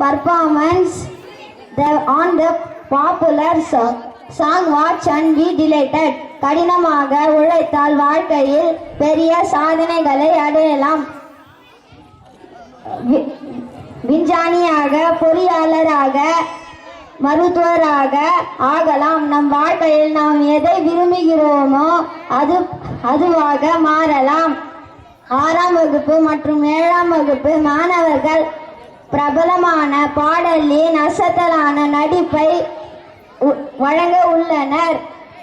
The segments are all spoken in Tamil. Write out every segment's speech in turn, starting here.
performance on the popular song Watch and Be Delighted. கடினமாக உழைத்தால் வாழ்க்கையில் பெரிய சாதனைகளை அடையலாம். விஞ்ஞானியாக, பொறியாளராக, மருத்துவராக ஆகலாம். நம் வாழ்க்கையில் நாம் எதை விரும்புகிறோமோ அதுவாக மாறலாம். 6ஆம் வகுப்பு மற்றும் 7ஆம் வகுப்பு மாணவர்கள் பிரபலமான பாடலின் அசத்தலான நடிப்பை வழங்க உள்ளனர்.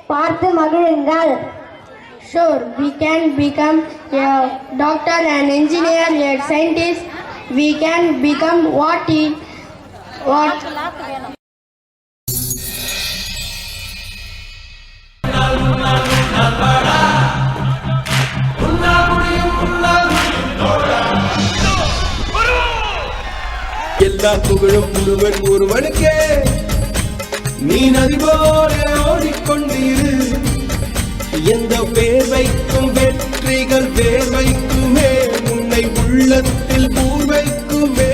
பார்த்து மகிழுங்கள். Sure, we can become a doctor, an engineer, a scientist. We can become what எல்லா புகழும் ஒருவன் ஒருவனுக்கே. நீ நதி போல ஓடிக்கொண்டிரு. எந்த வேர்வைக்கும் வெற்றிகள் வேர்வைக்குமே. உன்னை உள்ளத்தில் பூர்வைக்குமே.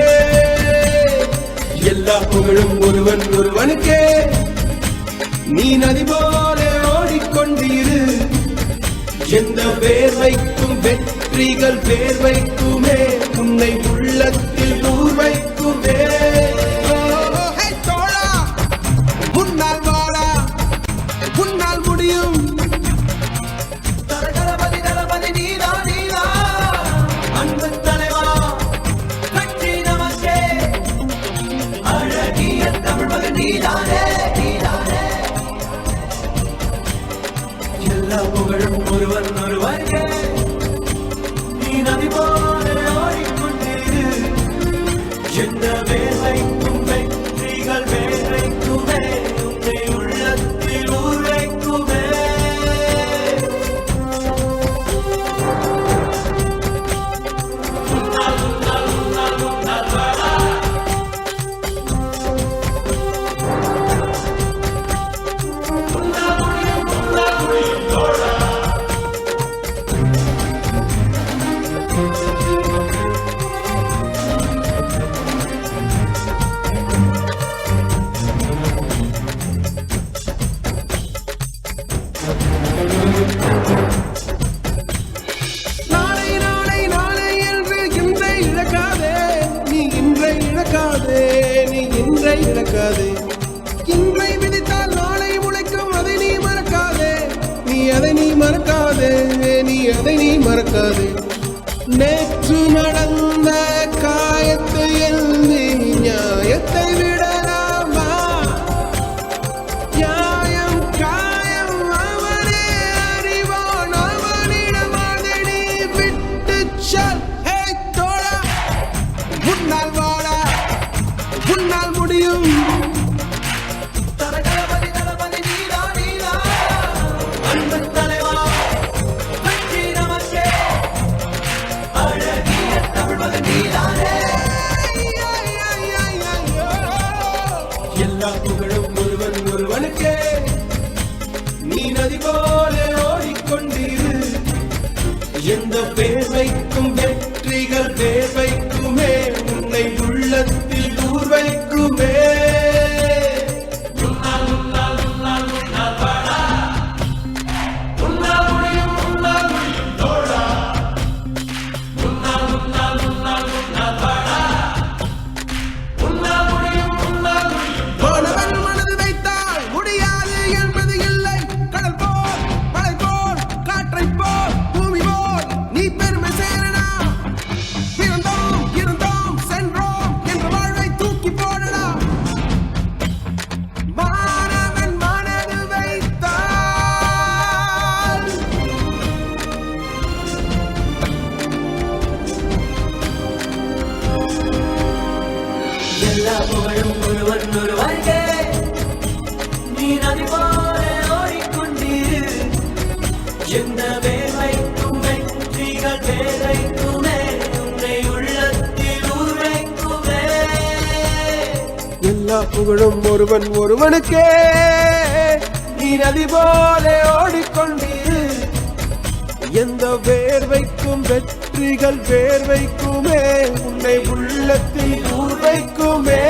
எல்லா புகழும் ஒருவன் ஒருவனுக்கே. நீ நதி போல ஓடிக்கொண்டிரு. எந்த வேர்வைக்கும் வெற்றிகள் வேர்வைக்குமே. உன்னை உள்ளத்தில் பூர்வைக்குமே. எல்லா புகழும் ஒருவன் ஒருவனுக்கே. நீ நதி போல ஓடிக்கொண்டிரு. எந்த வேர்வைக்கும் வெற்றிகள் வேர்வைக்குமே. உன்னை உள்ளத்தில் ஊர்வைக்குமே. இன்றை விதித்தால் நாளை உழைக்கும். அதை நீ மறக்காதே. அதை நீ மறக்காதே. நேற்று நடந்த காயத்தை எழுதி நியாயத்தை விடலாமா? நியாயம் காயம் அவனே அறிவான். அவனிடம் அதை நீ விட்டு சொல். தோழா, முன்னால் வாடா, உன்னால் முடியும். எல்லா புகழும் ஒருவன் ஒருவனுக்கே. நீ நதி போல ஓடிக்கொண்டிரு. எந்த வேர்வைக்கும் வெற்றிகள் வேர்வைக்குமே. உன்னை உள்ளத்தில் ஊர்வைக்குமே. எல்லா புகழும் ஒருவன் ஒருவனுக்கே. நீ நதி போல ஓடிக்கொண்டிரு. எந்த வேர்வைக்கும் வெற்றிகள் வேர்வைக்குமே. உன்னை உள்ளத்தில் ஊர்வைக்குமே. எல்லா புகழும் ஒருவன் ஒருவனுக்கே. நீ நதி போல ஓடிக்கொண்டிரு. எந்த வேர்வைக்கும் வெற்றிகள் வேர்வைக்குமே. உன்னை உள்ளத்தில் ஊர்வைக்குமே.